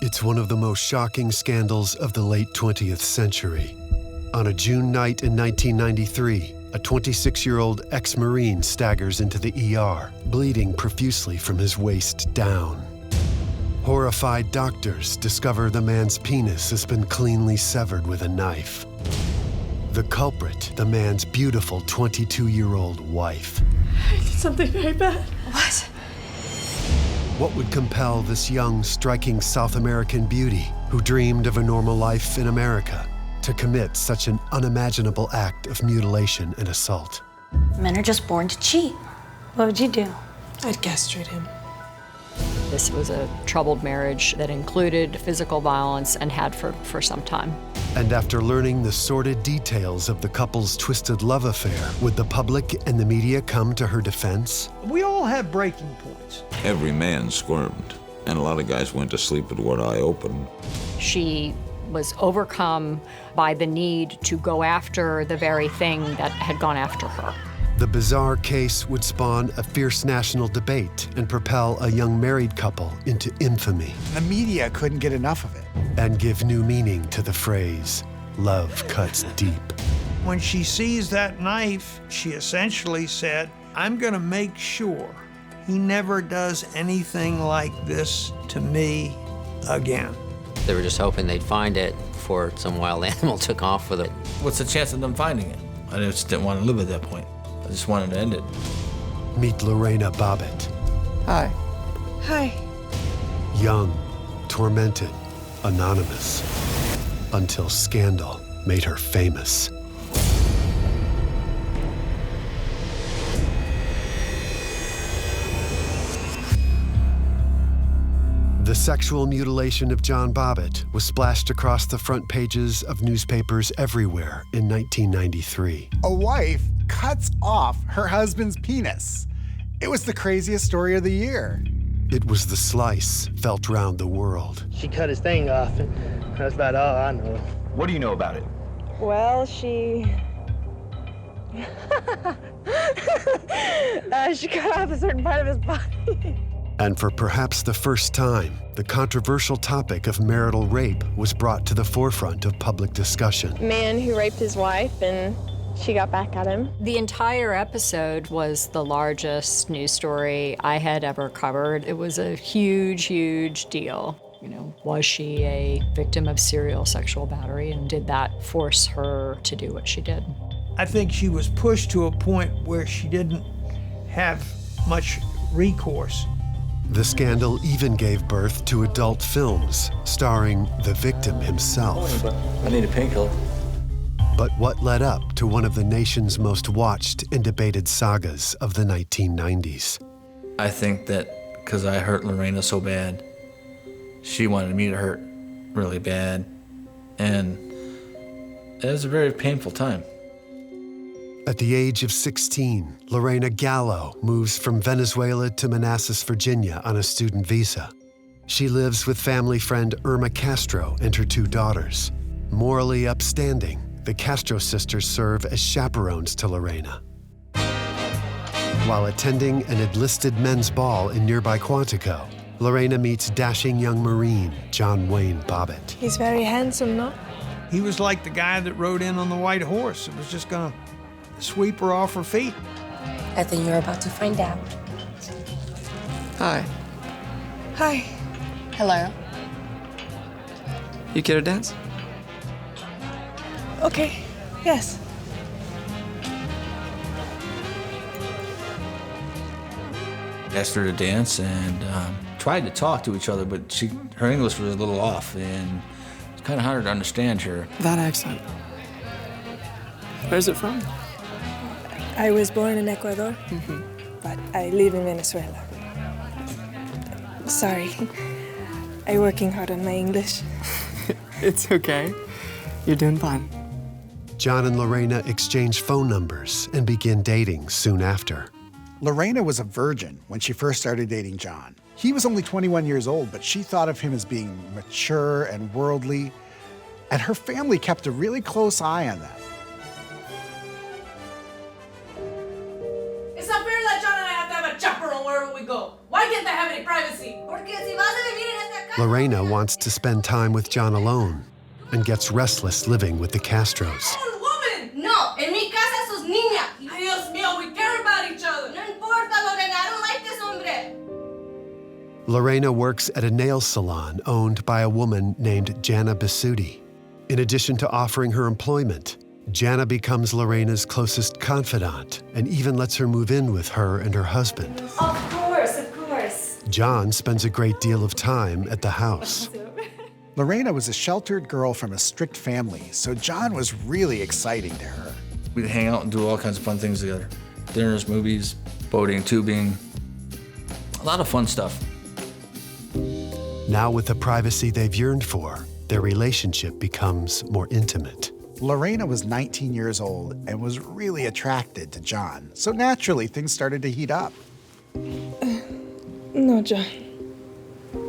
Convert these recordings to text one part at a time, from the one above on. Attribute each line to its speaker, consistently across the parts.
Speaker 1: It's one of the most shocking scandals of the late 20th century. On a June night in 1993, a 26-year-old ex-Marine staggers into the ER, bleeding profusely from his waist down. Horrified doctors discover the man's penis has been cleanly severed with a knife. The culprit, the man's beautiful 22-year-old wife.
Speaker 2: I did something very bad.
Speaker 3: What?
Speaker 1: What would compel this young, striking South American beauty who dreamed of a normal life in America to commit such an unimaginable act of mutilation and assault?
Speaker 3: Men are just born to cheat. What would you do?
Speaker 2: I'd castrate him.
Speaker 4: This was a troubled marriage that included physical violence and had for some time.
Speaker 1: And after learning the sordid details of the couple's twisted love affair, would the public and the media come to her defense?
Speaker 5: We all have breaking points.
Speaker 6: Every man squirmed, and a lot of guys went to sleep with one eye open.
Speaker 4: She was overcome by the need to go after the very thing that had gone after her.
Speaker 1: The bizarre case would spawn a fierce national debate and propel a young married couple into infamy.
Speaker 7: The media couldn't get enough of it.
Speaker 1: And give new meaning to the phrase, love cuts deep.
Speaker 5: When she sees that knife, she essentially said, I'm gonna make sure he never does anything like this to me again.
Speaker 8: They were just hoping they'd find it before some wild animal took off with it.
Speaker 9: What's the chance of them finding it? I just didn't want to live at that point. I just wanted to end it.
Speaker 1: Meet Lorena Bobbitt.
Speaker 7: Hi.
Speaker 2: Hi.
Speaker 1: Young, tormented, anonymous, until scandal made her famous. The sexual mutilation of John Bobbitt was splashed across the front pages of newspapers everywhere in 1993.
Speaker 7: A wife cuts off her husband's penis. It was the craziest story of the year.
Speaker 1: It was the slice felt round the world.
Speaker 10: She cut his thing off, and that's about all I know.
Speaker 11: What do you know about it?
Speaker 2: Well, she cut off a certain part of his body.
Speaker 1: And for perhaps the first time, the controversial topic of marital rape was brought to the forefront of public discussion.
Speaker 2: Man who raped his wife and she got back at him.
Speaker 4: The entire episode was the largest news story I had ever covered. It was a huge, huge deal. You know, was she a victim of serial sexual battery, and did that force her to do what she did?
Speaker 5: I think she was pushed to a point where she didn't have much recourse.
Speaker 1: The scandal even gave birth to adult films starring the victim himself.
Speaker 9: I need a painkiller.
Speaker 1: But what led up to one of the nation's most watched and debated sagas of the 1990s?
Speaker 9: I think that because I hurt Lorena so bad, she wanted me to hurt really bad. And it was a very painful time.
Speaker 1: At the age of 16, Lorena Gallo moves from Venezuela to Manassas, Virginia on a student visa. She lives with family friend Irma Castro and her two daughters. Morally upstanding, the Castro sisters serve as chaperones to Lorena. While attending an enlisted men's ball in nearby Quantico, Lorena meets dashing young Marine John Wayne Bobbitt.
Speaker 2: He's very handsome, no?
Speaker 5: He was like the guy that rode in on the white horse. It was just gonna sweep her off her feet.
Speaker 3: I think you're about to find out.
Speaker 12: Hi.
Speaker 2: Hi.
Speaker 3: Hello.
Speaker 12: You care to dance?
Speaker 2: Okay. Yes.
Speaker 9: Asked her to dance and tried to talk to each other, but her English was a little off, and it's kind of hard to understand her.
Speaker 12: That accent. Where's it from?
Speaker 2: I was born in Ecuador, but I live in Venezuela. Sorry. I'm working hard on my English.
Speaker 12: It's okay. You're doing fine.
Speaker 1: John and Lorena exchange phone numbers and begin dating soon after.
Speaker 7: Lorena was a virgin when she first started dating John. He was only 21 years old, but she thought of him as being mature and worldly, and her family kept a really close eye on that.
Speaker 13: It's not fair that John and I have to have a chaperone wherever we go. Why can't I have any privacy? Porque si vas a venir en esta casa.
Speaker 1: Lorena wants to spend time with John alone and gets restless living with the Castros.
Speaker 13: Woman! No, en mi casa sos niña. Ay, Dios mío, we care about each other. No importa, Lorena, I don't like this hombre.
Speaker 1: Lorena works at a nail salon owned by a woman named Jana Bisutti. In addition to offering her employment, Jana becomes Lorena's closest confidant and even lets her move in with her and her husband.
Speaker 2: Of course, of course.
Speaker 1: John spends a great deal of time at the house.
Speaker 7: Lorena was a sheltered girl from a strict family, so John was really exciting to her.
Speaker 9: We'd hang out and do all kinds of fun things together. Dinners, movies, boating, tubing, a lot of fun stuff.
Speaker 1: Now with the privacy they've yearned for, their relationship becomes more intimate.
Speaker 7: Lorena was 19 years old and was really attracted to John, so naturally things started to heat up.
Speaker 2: No, John.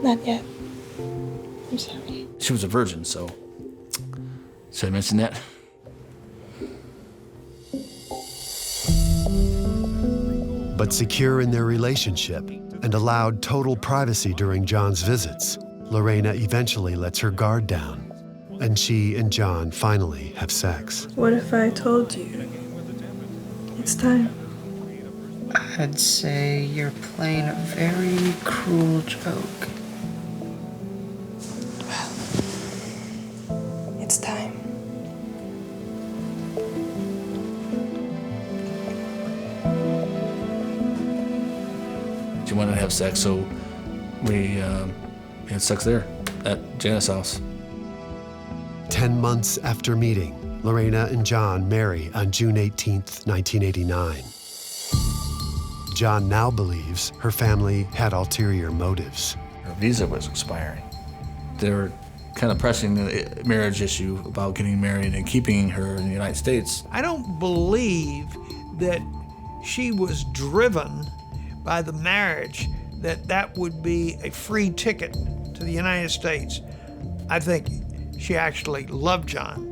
Speaker 2: Not yet. I'm sorry.
Speaker 9: She was a virgin, so should I mention that?
Speaker 1: But secure in their relationship and allowed total privacy during John's visits, Lorena eventually lets her guard down, and she and John finally have sex.
Speaker 2: What if I told you? It's time.
Speaker 12: I'd say you're playing a very cruel joke.
Speaker 2: It's time.
Speaker 9: She wanted to have sex, so we had sex there at Jana's house.
Speaker 1: 10 months after meeting, Lorena and John marry on June 18th, 1989. John now believes her family had ulterior motives.
Speaker 9: Her visa was expiring. They were kind of pressing the marriage issue about getting married and keeping her in the United States.
Speaker 5: I don't believe that she was driven by the marriage, that would be a free ticket to the United States. I think she actually loved John.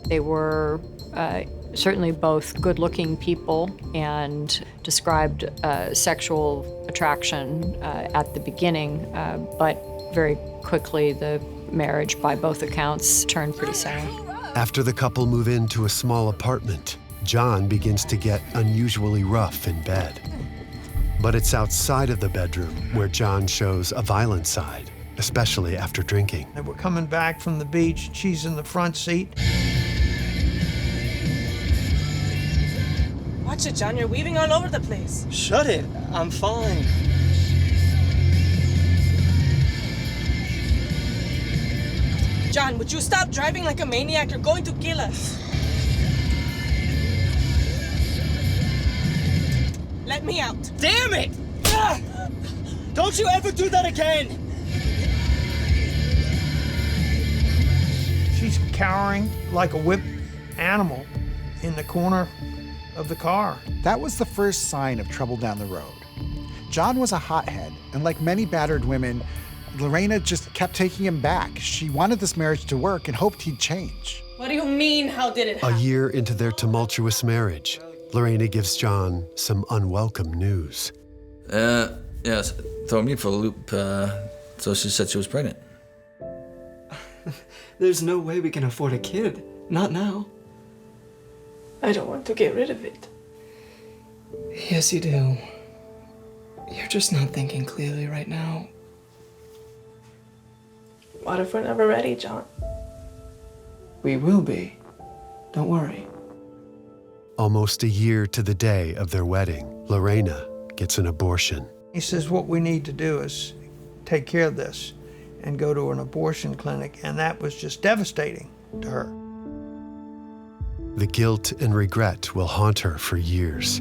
Speaker 4: They were certainly both good-looking people and described sexual attraction at the beginning, but very quickly the marriage, by both accounts, turned pretty sour.
Speaker 1: After the couple move into a small apartment, John begins to get unusually rough in bed. But it's outside of the bedroom where John shows a violent side, especially after drinking.
Speaker 5: They were coming back from the beach, she's in the front seat.
Speaker 13: Watch it, John, you're weaving all over the place.
Speaker 12: Shut it. I'm fine.
Speaker 13: John, would you stop driving like a maniac? You're going to kill us. Let me out.
Speaker 12: Damn it! Ah! Don't you ever do that again!
Speaker 5: She's cowering like a whipped animal in the corner of the car.
Speaker 7: That was the first sign of trouble down the road. John was a hothead, and like many battered women, Lorena just kept taking him back. She wanted this marriage to work and hoped he'd change.
Speaker 13: What do you mean, how did it happen?
Speaker 1: A year into their tumultuous marriage, Lorena gives John some unwelcome news.
Speaker 9: Yes, throw me for a loop. So she said she was pregnant.
Speaker 12: There's no way we can afford a kid. Not now.
Speaker 2: I don't want to get rid of it.
Speaker 12: Yes, you do. You're just not thinking clearly right now.
Speaker 2: What if we're never ready, John?
Speaker 12: We will be. Don't worry.
Speaker 1: Almost a year to the day of their wedding, Lorena gets an abortion.
Speaker 5: He says, what we need to do is take care of this and go to an abortion clinic, and that was just devastating to her.
Speaker 1: The guilt and regret will haunt her for years.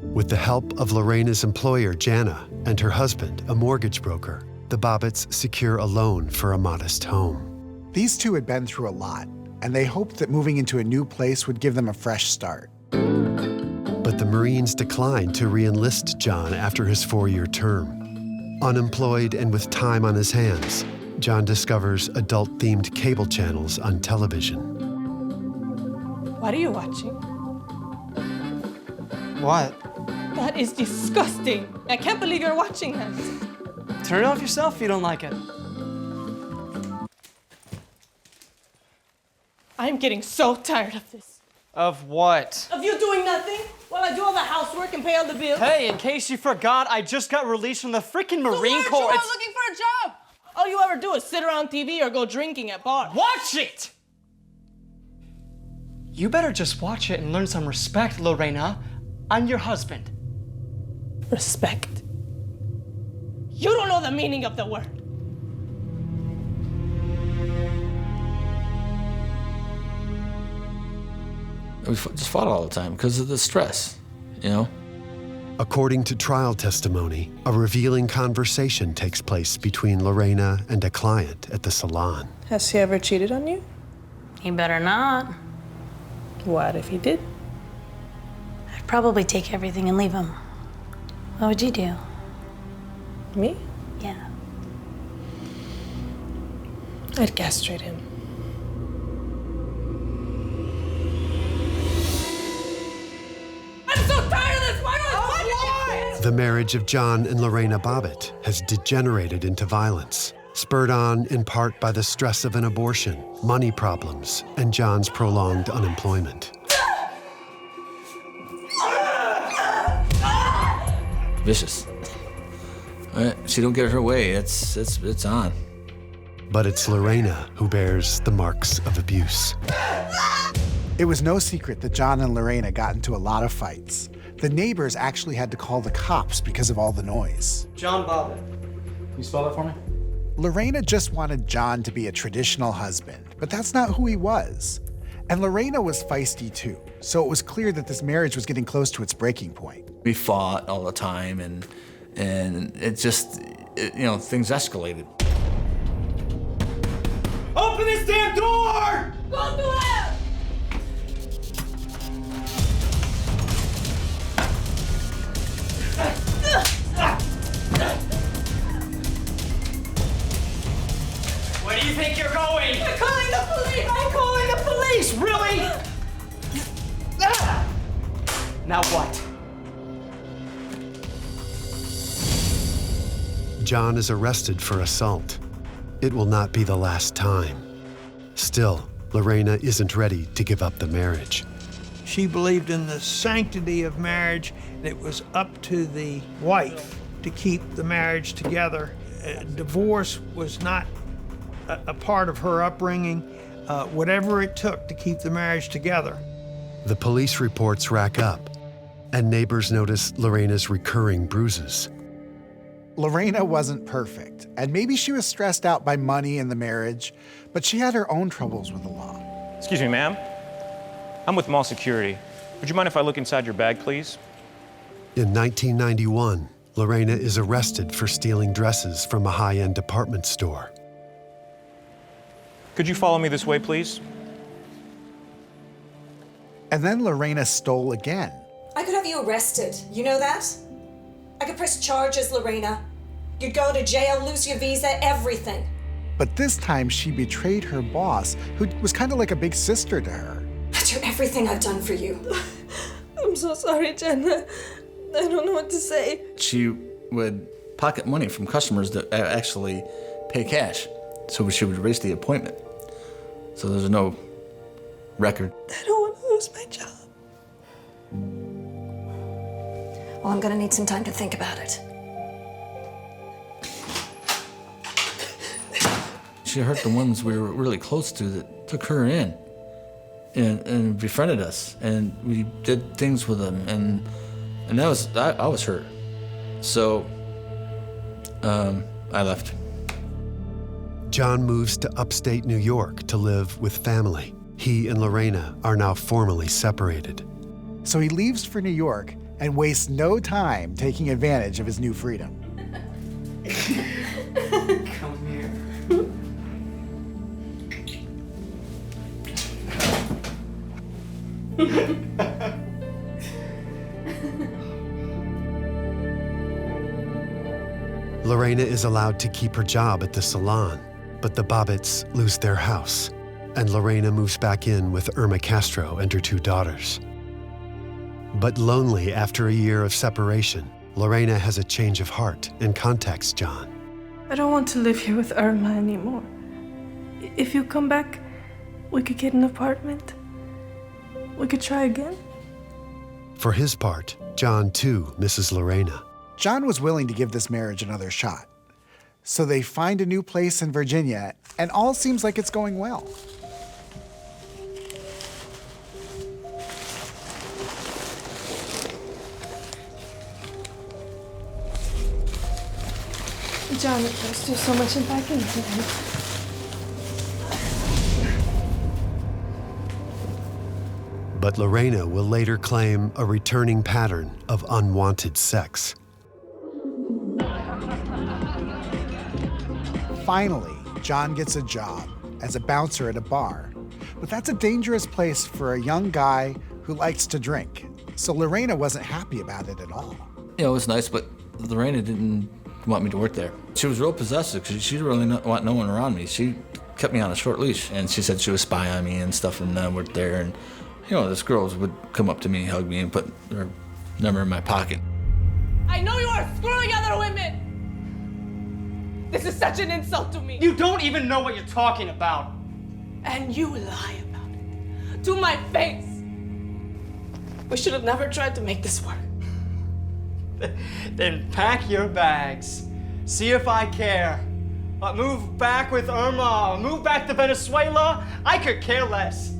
Speaker 1: With the help of Lorena's employer, Jana, and her husband, a mortgage broker, the Bobbitts secure a loan for a modest home.
Speaker 7: These two had been through a lot, and they hoped that moving into a new place would give them a fresh start.
Speaker 1: But the Marines declined to re-enlist John after his 4-year term. Unemployed and with time on his hands, John discovers adult-themed cable channels on television.
Speaker 2: What are you watching?
Speaker 12: What? That is disgusting. I can't believe you're watching that.
Speaker 10: Turn it off yourself if you don't like it.
Speaker 12: I'm getting so tired of this.
Speaker 10: Of what?
Speaker 12: Of you doing nothing while I do all the housework and pay all the bills.
Speaker 10: Hey, in case you forgot, I just got released from the freaking Marine Corps.
Speaker 12: I'm looking for a job. All you ever do is sit around TV or go drinking at bars.
Speaker 10: Watch it! You better just watch it and learn some respect, Lorena. I'm your husband.
Speaker 12: Respect. You don't know the meaning of the word.
Speaker 9: We just fought all the time because of the stress, you know?
Speaker 1: According to trial testimony, a revealing conversation takes place between Lorena and a client at the salon.
Speaker 2: Has he ever cheated on you?
Speaker 3: He better not.
Speaker 2: What if he did?
Speaker 3: I'd probably take everything and leave him. What would you do?
Speaker 2: Me?
Speaker 3: Yeah.
Speaker 2: I'd castrate him.
Speaker 12: I'm so tired of this. Why?
Speaker 1: The marriage of John and Lorena Bobbitt has degenerated into violence, spurred on in part by the stress of an abortion, money problems, and John's prolonged unemployment.
Speaker 9: Vicious. She don't get her way, it's on.
Speaker 1: But it's Lorena who bears the marks of abuse.
Speaker 7: It was no secret that John and Lorena got into a lot of fights. The neighbors actually had to call the cops because of all the noise.
Speaker 10: John Bobbitt. Can you spell that for me?
Speaker 7: Lorena just wanted John to be a traditional husband, but that's not who he was. And Lorena was feisty too, so it was clear that this marriage was getting close to its breaking point.
Speaker 9: We fought all the time, and it just, things escalated.
Speaker 10: Open this damn door!
Speaker 12: Go to hell!
Speaker 10: Where do you think you're going?
Speaker 12: I'm calling the police!
Speaker 10: I'm calling the police! Really? Now what?
Speaker 1: John is arrested for assault. It will not be the last time. Still, Lorena isn't ready to give up the marriage.
Speaker 5: She believed in the sanctity of marriage, and it was up to the wife to keep the marriage together. Divorce was not a part of her upbringing, whatever it took to keep the marriage together.
Speaker 1: The police reports rack up, and neighbors notice Lorena's recurring bruises.
Speaker 7: Lorena wasn't perfect, and maybe she was stressed out by money and the marriage, but she had her own troubles with the law.
Speaker 11: Excuse me, ma'am. I'm with Mall Security. Would you mind if I look inside your bag, please?
Speaker 1: In 1991, Lorena is arrested for stealing dresses from a high-end department store.
Speaker 11: Could you follow me this way, please?
Speaker 7: And then Lorena stole again.
Speaker 14: I could have you arrested. You know that? I could press charges, Lorena. You'd go to jail, lose your visa, everything.
Speaker 7: But this time she betrayed her boss, who was kind of like a big sister to her.
Speaker 14: After everything I've done for you.
Speaker 2: I'm so sorry, Jenna. I don't know what to say.
Speaker 9: She would pocket money from customers that actually pay cash, so she would erase the appointment. So there's no record.
Speaker 2: I don't want to lose my job.
Speaker 14: Well, I'm gonna need some time to think about it.
Speaker 9: She hurt the ones we were really close to that took her in and befriended us, and we did things with them, and that was, I was hurt. So I left.
Speaker 1: John moves to upstate New York to live with family. He and Lorena are now formally separated.
Speaker 7: So he leaves for New York and wastes no time taking advantage of his new freedom.
Speaker 10: Come here.
Speaker 1: Lorena is allowed to keep her job at the salon, but the Bobbitts lose their house, and Lorena moves back in with Irma Castro and her 2 daughters. But lonely after a year of separation, Lorena has a change of heart and contacts John.
Speaker 2: I don't want to live here with Irma anymore. If you come back, we could get an apartment. We could try again.
Speaker 1: For his part, John too misses Lorena.
Speaker 7: John was willing to give this marriage another shot. So they find a new place in Virginia, and all seems like it's going well.
Speaker 2: John, there's just so much unpacking today.
Speaker 1: But Lorena will later claim a returning pattern of unwanted sex.
Speaker 7: Finally, John gets a job as a bouncer at a bar. But that's a dangerous place for a young guy who likes to drink. So Lorena wasn't happy about it at all.
Speaker 9: You know, it was nice, but Lorena didn't want me to work there. She was real possessive because she didn't really want no one around me. She kept me on a short leash, and she said she would spy on me and stuff, and I worked there. And you know, these girls would come up to me, hug me, and put their number in my pocket.
Speaker 13: I know you are screwing other women! This is such an insult to me!
Speaker 10: You don't even know what you're talking about!
Speaker 2: And you lie about it. To my face! We should have never tried to make this work.
Speaker 10: Then pack your bags. See if I care. Move back with Irma. Move back to Venezuela. I could care less.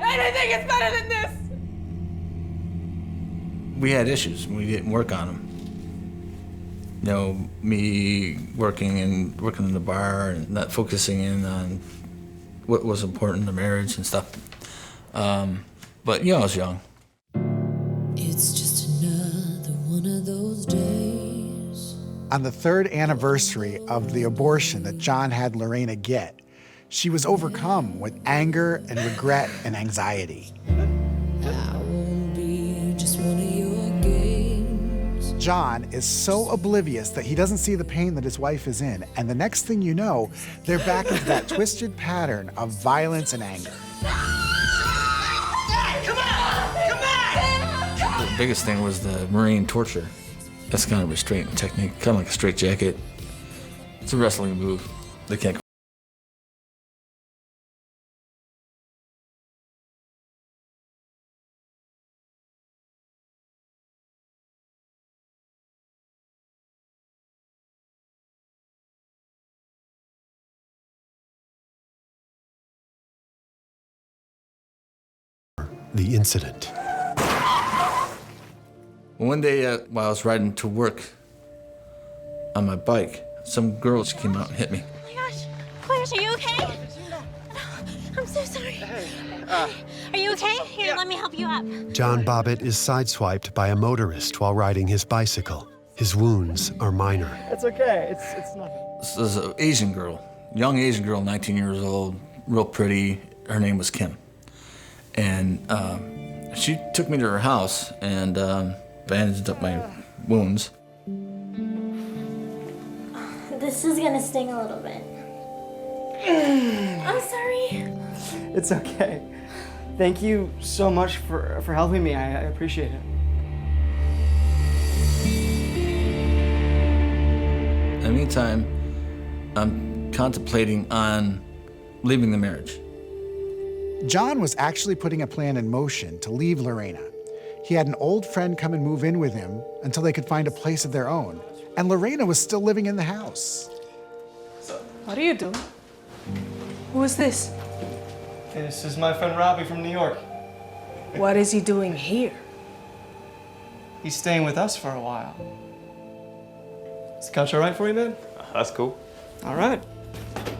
Speaker 13: Anything is better than this!
Speaker 9: We had issues. We didn't work on them. You know, me working in the bar and not focusing in on what was important in the marriage and stuff. But you know, I was young.
Speaker 15: It's just another one of those days.
Speaker 7: On the 3rd anniversary of the abortion that John had Lorena get, she was overcome with anger and regret and anxiety.
Speaker 15: I won't be just one of your games.
Speaker 7: John is so oblivious that he doesn't see the pain that his wife is in, and the next thing you know, they're back into that twisted pattern of violence and anger.
Speaker 9: The biggest thing was the Marine torture. That's kind of a restraint technique, kind of like a straitjacket. It's a wrestling move. They can't.
Speaker 1: The incident.
Speaker 9: One day while I was riding to work on my bike, some girl, she came out and hit me.
Speaker 16: Oh my gosh, Clarence, are you okay? I'm so sorry. Are you okay? Here, let me help you up.
Speaker 1: John Bobbitt is sideswiped by a motorist while riding his bicycle. His wounds are minor.
Speaker 10: It's okay. It's nothing.
Speaker 9: This is an Asian girl, young Asian girl, 19 years old, real pretty. Her name was Kim. And she took me to her house and bandaged up my wounds.
Speaker 16: This is gonna sting a little bit. I'm sorry.
Speaker 10: It's okay. Thank you so much for helping me. I appreciate it.
Speaker 9: In the meantime, I'm contemplating on leaving the marriage.
Speaker 7: John was actually putting a plan in motion to leave Lorena. He had an old friend come and move in with him until they could find a place of their own. And Lorena was still living in the house.
Speaker 2: What are you doing? Who is this?
Speaker 10: This is my friend Robbie from New York.
Speaker 2: What is he doing here?
Speaker 10: He's staying with us for a while. Is the couch all right for you, man?
Speaker 11: That's cool.
Speaker 10: All right.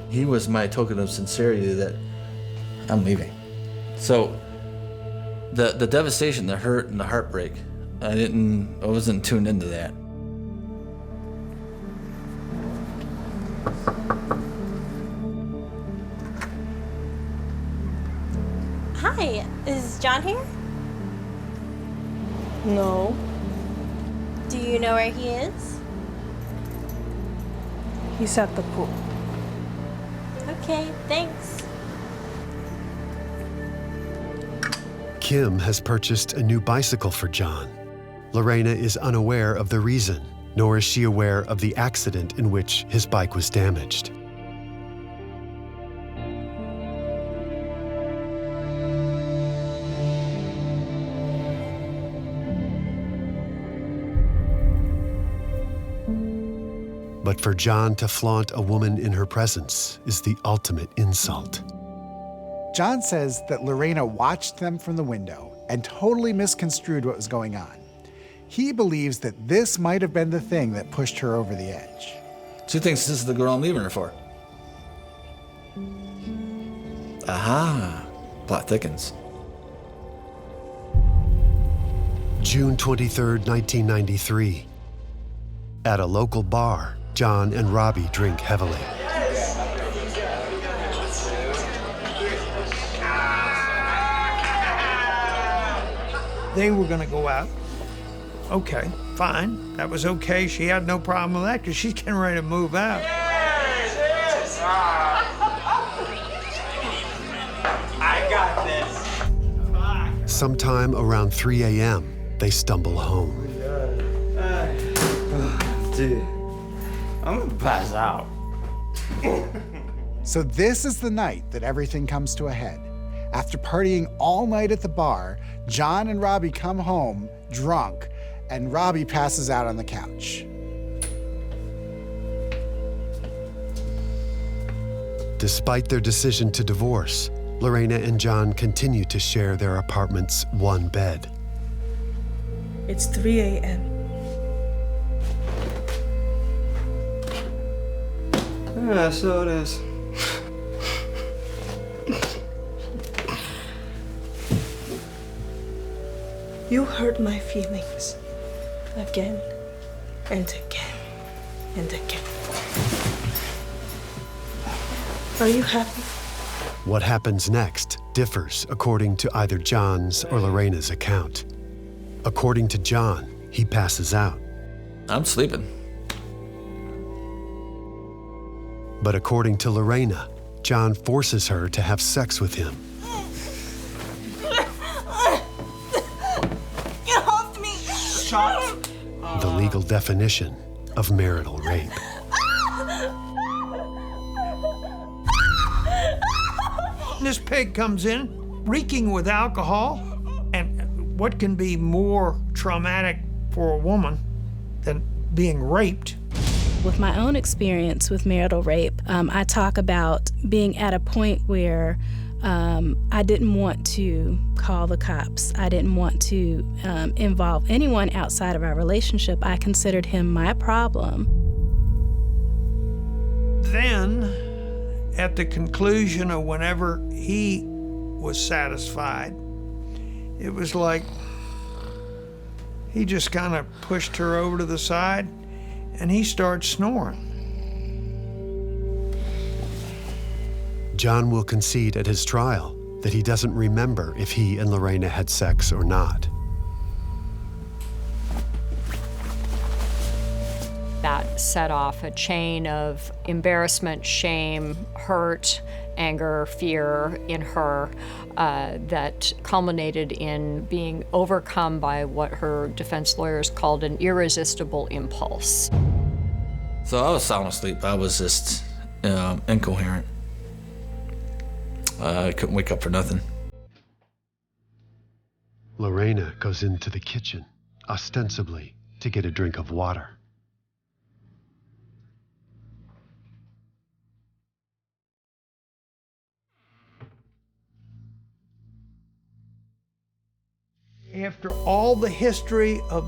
Speaker 9: He was my token of sincerity that I'm leaving. So the devastation, the hurt, and the heartbreak, I wasn't tuned into that.
Speaker 16: Hi, is John here?
Speaker 2: No.
Speaker 16: Do you know where he is?
Speaker 2: He's at the pool.
Speaker 16: Okay, thanks.
Speaker 1: Kim has purchased a new bicycle for John. Lorena is unaware of the reason, nor is she aware of the accident in which his bike was damaged. But for John to flaunt a woman in her presence is the ultimate insult.
Speaker 7: John says that Lorena watched them from the window and totally misconstrued what was going on. He believes that this might have been the thing that pushed her over the edge.
Speaker 9: She thinks this is the girl I'm leaving her for. Aha, plot thickens.
Speaker 1: June 23, 1993. At a local bar, John and Robbie drink heavily.
Speaker 5: They were going to go out. Okay, fine. That was okay. She had no problem with that because she's getting ready to move out.
Speaker 10: I got this.
Speaker 1: Sometime around 3 a.m., they stumble home.
Speaker 10: Dude, I'm gonna pass out.
Speaker 7: So this is the night that everything comes to a head. After partying all night at the bar, John and Robbie come home drunk, and Robbie passes out on the couch.
Speaker 1: Despite their decision to divorce, Lorena and John continue to share their apartment's one bed.
Speaker 2: It's 3 a.m.
Speaker 10: Yeah, so it is.
Speaker 2: You hurt my feelings again and again and again. Are you happy?
Speaker 1: What happens next differs according to either John's or Lorena's account. According to John, he passes out.
Speaker 9: I'm sleeping.
Speaker 1: But according to Lorena, John forces her to have sex with him.
Speaker 13: Get off me!
Speaker 10: Shut.
Speaker 1: The legal definition of marital rape.
Speaker 5: This pig comes in, reeking with alcohol, and what can be more traumatic for a woman than being raped?
Speaker 17: With my own experience with marital rape, I talk about being at a point where I didn't want to call the cops. I didn't want to involve anyone outside of our relationship. I considered him my problem.
Speaker 5: Then, at the conclusion of whenever he was satisfied, it was like he just kind of pushed her over to the side and he starts snoring.
Speaker 1: John will concede at his trial that he doesn't remember if he and Lorena had sex or not.
Speaker 4: That set off a chain of embarrassment, shame, hurt, anger, fear in her that culminated in being overcome by what her defense lawyers called an irresistible impulse.
Speaker 9: So I was sound asleep. I was just incoherent. I couldn't wake up for nothing.
Speaker 1: Lorena goes into the kitchen, ostensibly to get a drink of water.
Speaker 5: After all the history of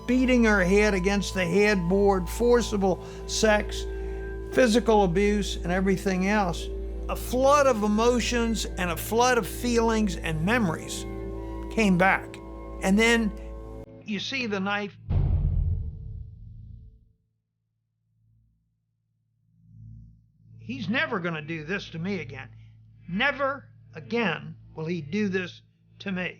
Speaker 5: beating her head against the headboard, forcible sex, physical abuse, and everything else, a flood of emotions and a flood of feelings and memories came back. And then you see the knife. He's never going to do this to me again. Never again will he do this to me.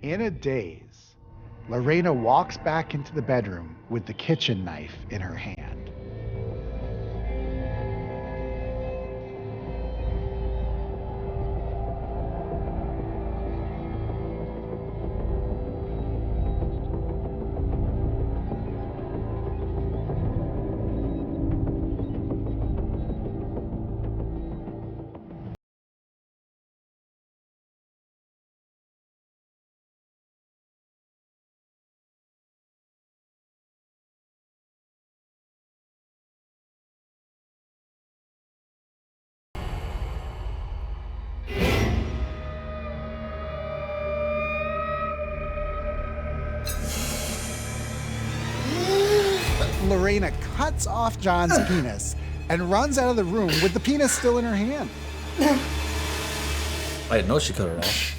Speaker 7: In a daze, Lorena walks back into the bedroom with the kitchen knife in her hand. Lorena cuts off John's penis and runs out of the room with the penis still in her hand.
Speaker 9: I didn't know she cut it off.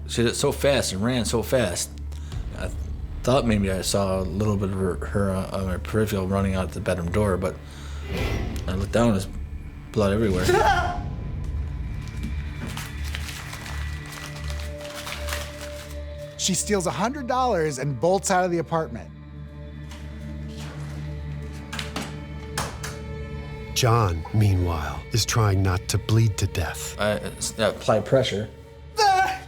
Speaker 9: She did it so fast and ran so fast. I thought maybe I saw a little bit of her on my peripheral running out the bedroom door, but I looked down and there's blood everywhere.
Speaker 7: She steals $100 and bolts out of the apartment.
Speaker 1: John, meanwhile, is trying not to bleed to death.
Speaker 9: I applied pressure. I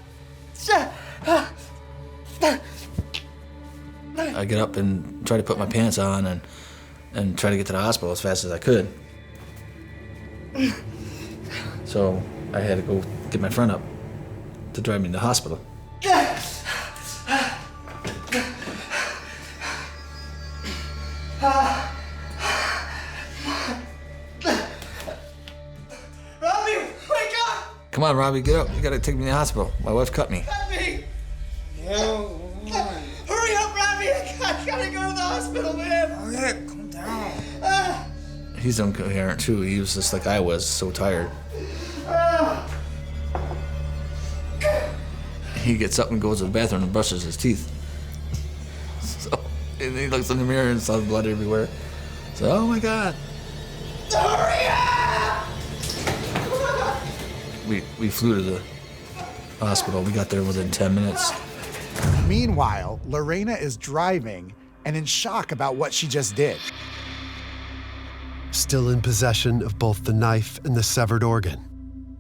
Speaker 9: get up and try to put my pants on and try to get to the hospital as fast as I could. So I had to go get my friend up to drive me to the hospital. Come on, Robbie, get up. You gotta take me to the hospital. My wife cut me.
Speaker 10: Cut me! Hurry up, Robbie! I gotta go to the hospital, man! Okay, calm down.
Speaker 9: He's incoherent too. He was just like I was, so tired. He gets up and goes to the bathroom and brushes his teeth. And he looks in the mirror and saw blood everywhere. So, oh my God.
Speaker 10: Hurry up!
Speaker 9: We flew to the hospital. We got there within 10 minutes.
Speaker 7: Meanwhile, Lorena is driving and in shock about what she just did.
Speaker 1: Still in possession of both the knife and the severed organ,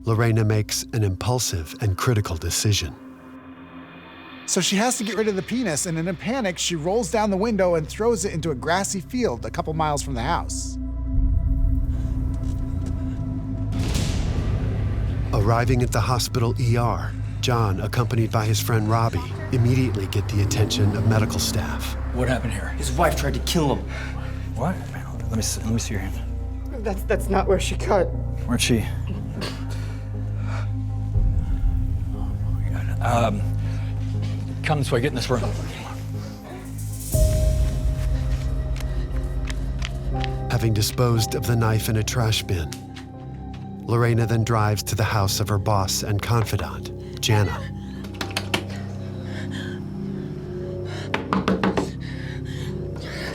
Speaker 1: Lorena makes an impulsive and critical decision.
Speaker 7: So she has to get rid of the penis, and in a panic, she rolls down the window and throws it into a grassy field a couple miles from the house.
Speaker 1: Arriving at the hospital ER, John, accompanied by his friend Robbie, immediately get the attention of medical staff.
Speaker 18: What happened here?
Speaker 10: His wife tried to kill him.
Speaker 18: What? Man, let me see your hand.
Speaker 10: That's not where she cut.
Speaker 18: Where'd she? Come this way, get in this room.
Speaker 1: Having disposed of the knife in a trash bin, Lorena then drives to the house of her boss and confidant, Jana.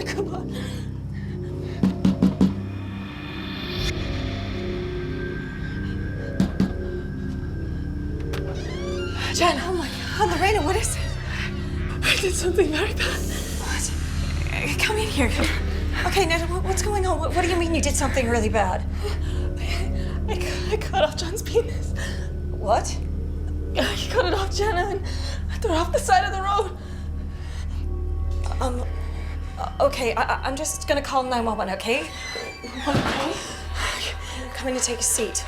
Speaker 2: Come on. Jana,
Speaker 14: oh my God, Lorena, what is it?
Speaker 2: I did something very bad.
Speaker 14: What? Come in here. Okay, now what's going on? What do you mean you did something really bad?
Speaker 2: I cut off John's penis.
Speaker 14: What?
Speaker 2: He cut it off Jana and I threw it off the side of the road.
Speaker 14: Okay, I'm just gonna call 911, okay?
Speaker 2: Okay.
Speaker 14: Coming to take a seat.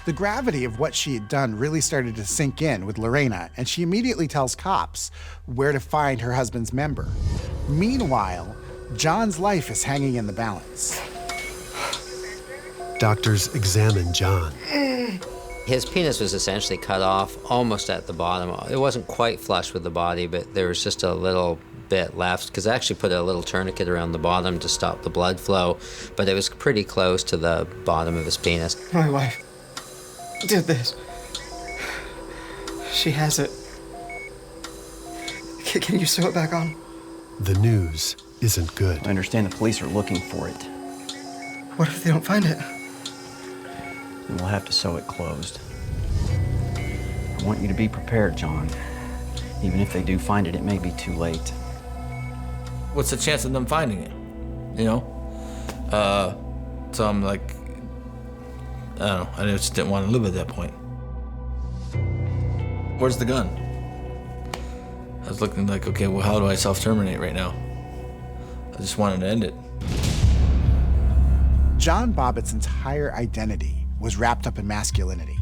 Speaker 7: The gravity of what she had done really started to sink in with Lorena, and she immediately tells cops where to find her husband's member. Meanwhile, John's life is hanging in the balance.
Speaker 1: Doctors examine John.
Speaker 8: His penis was essentially cut off almost at the bottom. It wasn't quite flush with the body, but there was just a little bit left, because I actually put a little tourniquet around the bottom to stop the blood flow, but it was pretty close to the bottom of his penis.
Speaker 10: My wife did this. She has it. Can you sew it back on?
Speaker 1: The news isn't good.
Speaker 18: I understand the police are looking for it.
Speaker 10: What if they don't find it?
Speaker 18: Then we'll have to sew it closed. I want you to be prepared, John. Even if they do find it, it may be too late.
Speaker 9: What's the chance of them finding it? You know? So I'm like, I don't know, I just didn't want to live at that point. Where's the gun? I was looking like, okay, well, how do I self-terminate right now? I just wanted to end it.
Speaker 7: John Bobbitt's entire identity was wrapped up in masculinity.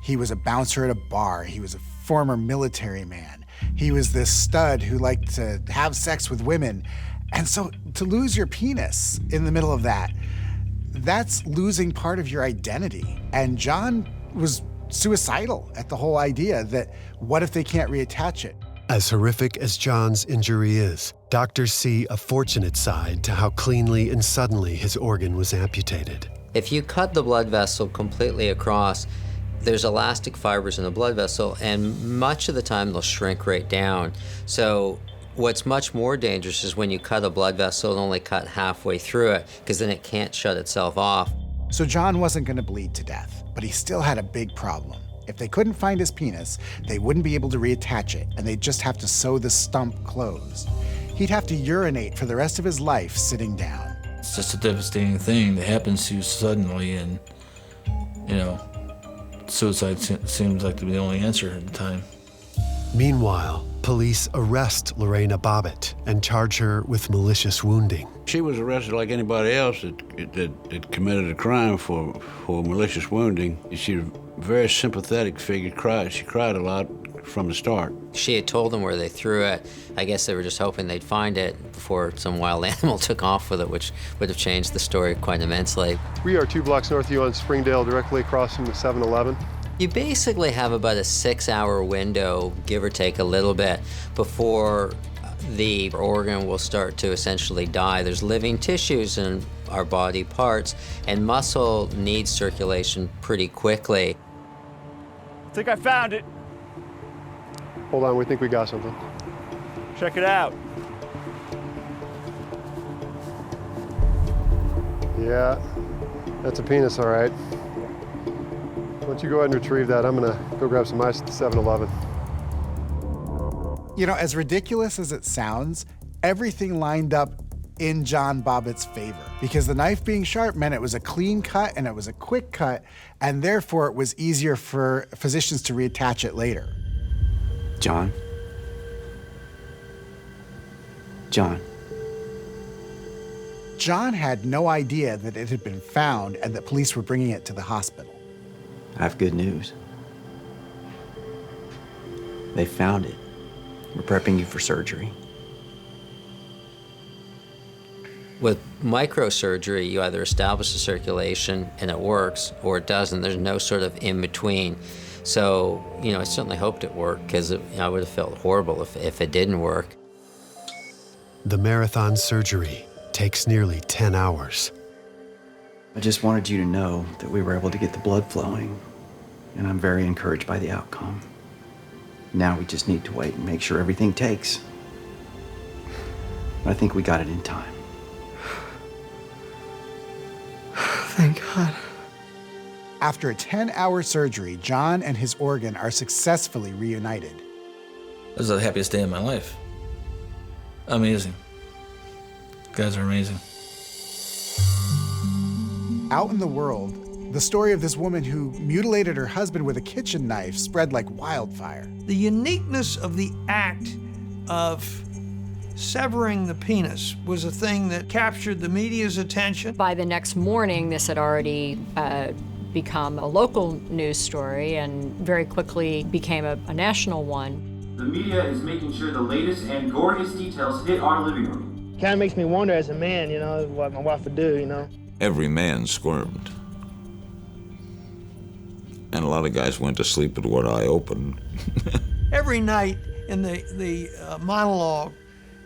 Speaker 7: He was a bouncer at a bar. He was a former military man. He was this stud who liked to have sex with women. And so to lose your penis in the middle of that, that's losing part of your identity. And John was suicidal at the whole idea that what if they can't reattach it?
Speaker 1: As horrific as John's injury is, doctors see a fortunate side to how cleanly and suddenly his organ was amputated.
Speaker 8: If you cut the blood vessel completely across, there's elastic fibers in the blood vessel, and much of the time they'll shrink right down. So what's much more dangerous is when you cut a blood vessel and only cut halfway through it, because then it can't shut itself off.
Speaker 7: So John wasn't going to bleed to death, but he still had a big problem. If they couldn't find his penis, they wouldn't be able to reattach it, and they'd just have to sew the stump closed. He'd have to urinate for the rest of his life sitting down.
Speaker 9: It's just a devastating thing that happens to you suddenly, and, you know, suicide seems like to be the only answer at the time.
Speaker 1: Meanwhile, police arrest Lorena Bobbitt and charge her with malicious wounding.
Speaker 19: She was arrested like anybody else that committed a crime for malicious wounding. She's a very sympathetic figure. She cried a lot from the start.
Speaker 8: She had told them where they threw it. I guess they were just hoping they'd find it before some wild animal took off with it, which would have changed the story quite immensely.
Speaker 20: We are 2 blocks north of you on Springdale, directly across from the 7-Eleven.
Speaker 8: You basically have about a 6-hour window, give or take a little bit, before the organ will start to essentially die. There's living tissues in our body parts, and muscle needs circulation pretty quickly.
Speaker 10: I think I found it.
Speaker 20: Hold on, we think we got something.
Speaker 10: Check it out.
Speaker 20: Yeah, that's a penis, all right. Why don't you go ahead and retrieve that? I'm gonna go grab some ice at the 7-Eleven.
Speaker 7: You know, as ridiculous as it sounds, everything lined up in John Bobbitt's favor, because the knife being sharp meant it was a clean cut and it was a quick cut, and therefore it was easier for physicians to reattach it later.
Speaker 18: John? John?
Speaker 7: John had no idea that it had been found and that police were bringing it to the hospital.
Speaker 18: I have good news. They found it. We're prepping you for surgery.
Speaker 8: With microsurgery, you either establish the circulation and it works, or it doesn't. There's no sort of in between. So, you know, I certainly hoped it worked, because I would have felt horrible if it didn't work.
Speaker 1: The marathon surgery takes nearly 10 hours.
Speaker 18: I just wanted you to know that we were able to get the blood flowing, and I'm very encouraged by the outcome. Now we just need to wait and make sure everything takes. But I think we got it in time.
Speaker 12: Thank God.
Speaker 7: After a 10-hour surgery, John and his organ are successfully reunited.
Speaker 9: This is the happiest day of my life. Amazing. You guys are amazing.
Speaker 7: Out in the world, the story of this woman who mutilated her husband with a kitchen knife spread like wildfire.
Speaker 5: The uniqueness of the act of severing the penis was a thing that captured the media's attention.
Speaker 4: By the next morning, this had already become a local news story and very quickly became a national one.
Speaker 21: The media is making sure the latest and goriest details hit our living room.
Speaker 22: Kind of makes me wonder as a man, you know, what my wife would do, you know.
Speaker 6: Every man squirmed. And a lot of guys went to sleep with one eye open.
Speaker 5: Every night in the monologue,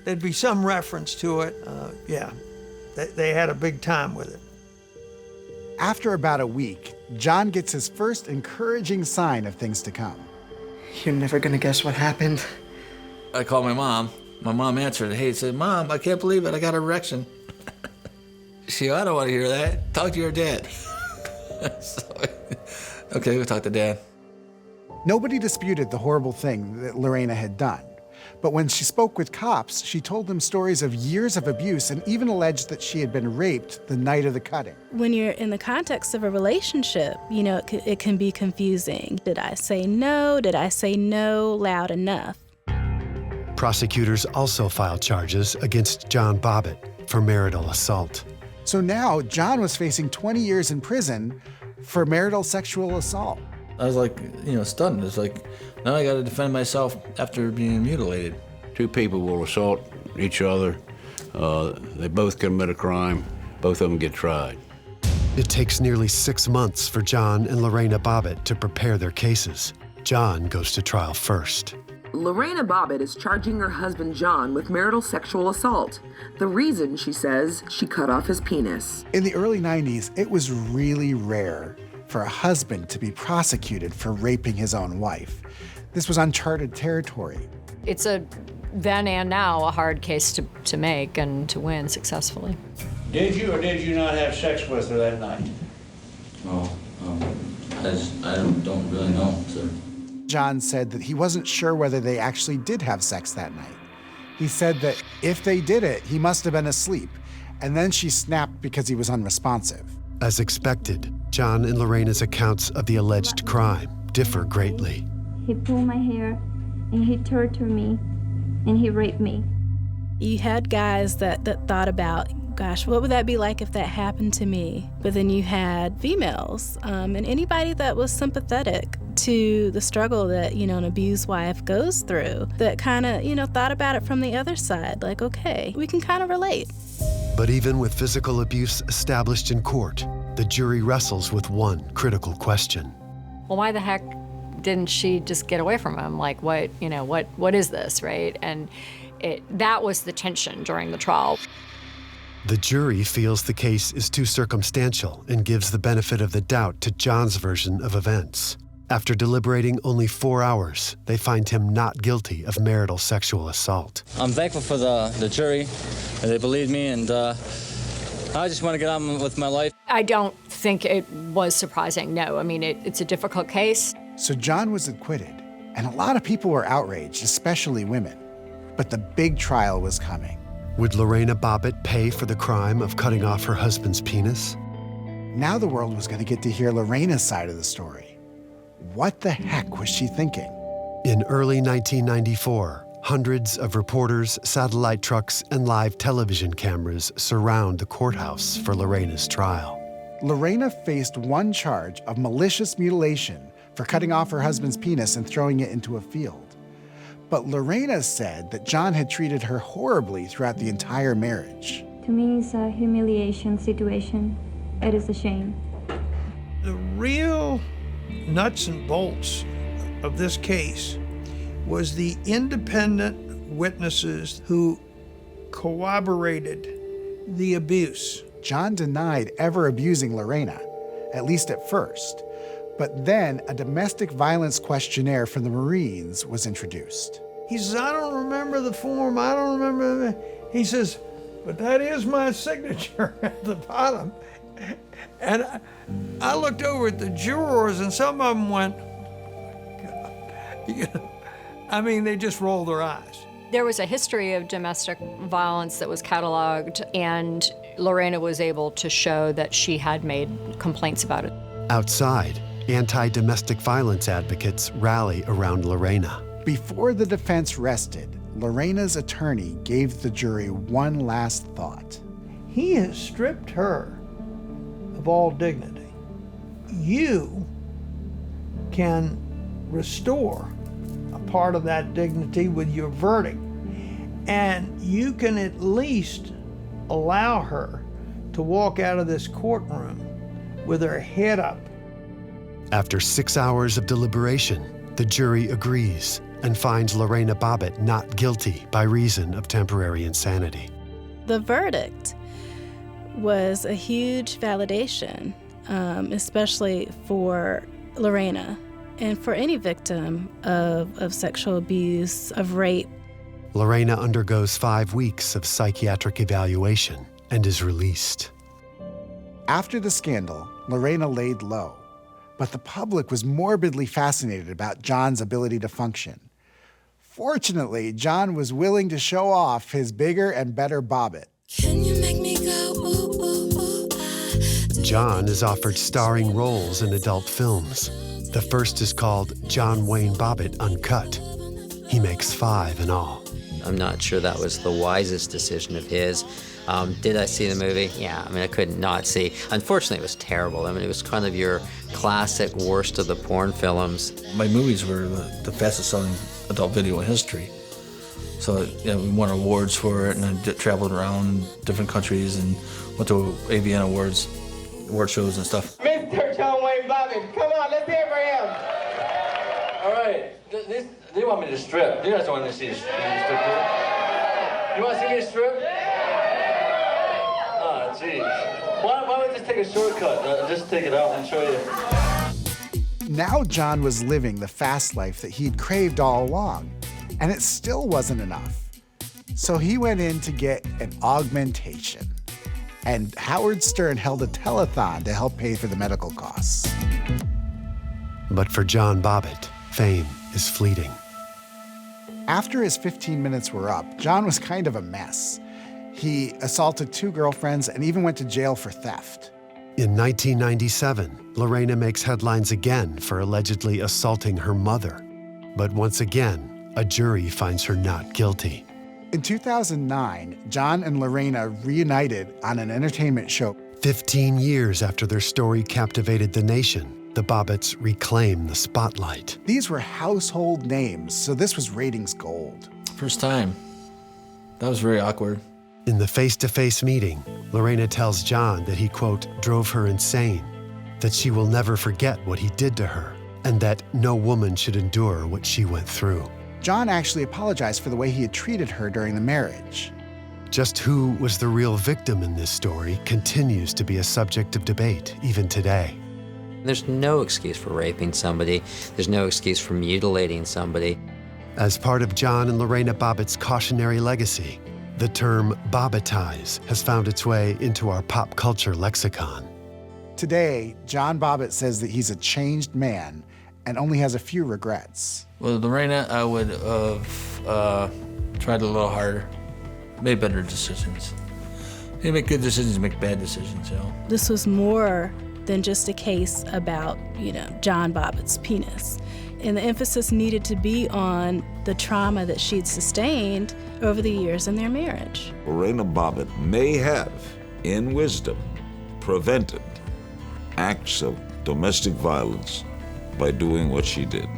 Speaker 5: there'd be some reference to it. Yeah, they had a big time with it.
Speaker 7: After about a week, John gets his first encouraging sign of things to come.
Speaker 12: You're never gonna guess what happened.
Speaker 9: I called my mom. My mom answered. Hey, said, Mom, I can't believe it. I got an erection. She, I don't want to hear that. Talk to your dad. So, okay, we'll talk to Dad.
Speaker 7: Nobody disputed the horrible thing that Lorena had done. But when she spoke with cops, she told them stories of years of abuse and even alleged that she had been raped the night of the cutting.
Speaker 17: When you're in the context of a relationship, you know, it can be confusing. Did I say no? Did I say no loud enough?
Speaker 1: Prosecutors also filed charges against John Bobbitt for marital assault.
Speaker 7: So now John was facing 20 years in prison for marital sexual assault.
Speaker 9: I was like, stunned. It's like, now I got to defend myself after being mutilated.
Speaker 19: Two people will assault each other. They both commit a crime. Both of them get tried.
Speaker 1: It takes nearly 6 months for John and Lorena Bobbitt to prepare their cases. John goes to trial first.
Speaker 3: Lorena Bobbitt is charging her husband John with marital sexual assault. The reason, she says, she cut off his penis.
Speaker 7: In the early 90s, it was really rare for a husband to be prosecuted for raping his own wife. This was uncharted territory.
Speaker 4: It's a then and now a hard case to make and to win successfully.
Speaker 19: Did you or did you not have sex with her that night?
Speaker 9: Oh, I don't really know, sir.
Speaker 7: John said that he wasn't sure whether they actually did have sex that night. He said that if they did it, he must have been asleep, and then she snapped because he was unresponsive.
Speaker 1: As expected, John and Lorena's accounts of the alleged crime differ greatly.
Speaker 15: He pulled my hair, and he tortured me, and he raped me.
Speaker 17: You had guys that thought about, gosh, what would that be like if that happened to me? But then you had females and anybody that was sympathetic to the struggle that, an abused wife goes through that kind of, thought about it from the other side. Like, okay, we can kind of relate.
Speaker 1: But even with physical abuse established in court, the jury wrestles with one critical question.
Speaker 4: Well, why the heck didn't she just get away from him? Like, what is this, right? And that was the tension during the trial.
Speaker 1: The jury feels the case is too circumstantial and gives the benefit of the doubt to John's version of events. After deliberating only 4 hours, they find him not guilty of marital sexual assault.
Speaker 23: I'm thankful for the jury, and they believed me, and I just want to get on with my life.
Speaker 4: I don't think it was surprising, no. I mean, it's a difficult case.
Speaker 7: So John was acquitted, and a lot of people were outraged, especially women. But the big trial was coming.
Speaker 1: Would Lorena Bobbitt pay for the crime of cutting off her husband's penis?
Speaker 7: Now the world was going to get to hear Lorena's side of the story. What the heck was she thinking?
Speaker 1: In early 1994, hundreds of reporters, satellite trucks, and live television cameras surround the courthouse for Lorena's trial.
Speaker 7: Lorena faced one charge of malicious mutilation for cutting off her husband's penis and throwing it into a field. But Lorena said that John had treated her horribly throughout the entire marriage.
Speaker 15: To me, it's a humiliation situation. It is a shame.
Speaker 5: The real nuts and bolts of this case was the independent witnesses who corroborated the abuse.
Speaker 7: John denied ever abusing Lorena, at least at first. But then a domestic violence questionnaire from the Marines was introduced.
Speaker 5: He says, I don't remember the form, I don't remember. He says, but that is my signature at the bottom. And I looked over at the jurors, and some of them went, God. I mean, they just rolled their eyes.
Speaker 4: There was a history of domestic violence that was cataloged, and Lorena was able to show that she had made complaints about it.
Speaker 1: Outside, anti-domestic violence advocates rally around Lorena.
Speaker 7: Before the defense rested, Lorena's attorney gave the jury one last thought.
Speaker 5: He has stripped her of all dignity. You can restore a part of that dignity with your verdict, and you can at least allow her to walk out of this courtroom with her head up.
Speaker 1: After 6 hours of deliberation, the jury agrees and finds Lorena Bobbitt not guilty by reason of temporary insanity.
Speaker 17: The verdict was a huge validation, especially for Lorena and for any victim of sexual abuse, of rape.
Speaker 1: Lorena undergoes 5 weeks of psychiatric evaluation and is released.
Speaker 7: After the scandal, Lorena laid low, but the public was morbidly fascinated about John's ability to function. Fortunately, John was willing to show off his bigger and better Bobbitt.
Speaker 11: Can you make me go, ooh, ooh, ooh, ah?
Speaker 1: John is offered starring roles in adult films. The first is called John Wayne Bobbitt Uncut. He makes 5 in all.
Speaker 8: I'm not sure that was the wisest decision of his. Did I see the movie? Yeah, I mean, I couldn't not see. Unfortunately, it was terrible. I mean, it was kind of your classic worst of the porn films.
Speaker 9: My movies were the fastest selling adult video in history. So, you know, we won awards for it, and I traveled around different countries and went to AVN award shows and stuff.
Speaker 22: Mr. John Wayne Bobbitt, come on, let's hear for him.
Speaker 23: All right, they want me to strip. You guys want to see me strip too? You want to see me strip? Oh, jeez. Why don't we just take a shortcut? Just take it out and show you.
Speaker 7: Now John was living the fast life that he'd craved all along, and it still wasn't enough. So he went in to get an augmentation, and Howard Stern held a telethon to help pay for the medical costs.
Speaker 1: But for John Bobbitt, fame is fleeting.
Speaker 7: After his 15 minutes were up, John was kind of a mess. He assaulted 2 girlfriends and even went to jail for theft.
Speaker 1: In 1997, Lorena makes headlines again for allegedly assaulting her mother. But once again, a jury finds her not guilty.
Speaker 7: In 2009, John and Lorena reunited on an entertainment show.
Speaker 1: 15 years after their story captivated the nation, the Bobbitts reclaim the spotlight.
Speaker 7: These were household names, so this was ratings gold.
Speaker 9: First time. That was very awkward.
Speaker 1: In the face-to-face meeting, Lorena tells John that he, quote, drove her insane, that she will never forget what he did to her, and that no woman should endure what she went through.
Speaker 7: John actually apologized for the way he had treated her during the marriage.
Speaker 1: Just who was the real victim in this story continues to be a subject of debate even today.
Speaker 8: There's no excuse for raping somebody. There's no excuse for mutilating somebody.
Speaker 1: As part of John and Lorena Bobbitt's cautionary legacy, the term Bobbittize has found its way into our pop culture lexicon.
Speaker 7: Today, John Bobbitt says that he's a changed man and only has a few regrets.
Speaker 9: With Lorena, I would have tried a little harder, made better decisions. You make good decisions, you make bad decisions, you know.
Speaker 17: This was more than just a case about, John Bobbitt's penis. And the emphasis needed to be on the trauma that she'd sustained over the years in their marriage.
Speaker 6: Lorena Bobbitt may have, in wisdom, prevented acts of domestic violence by doing what she did.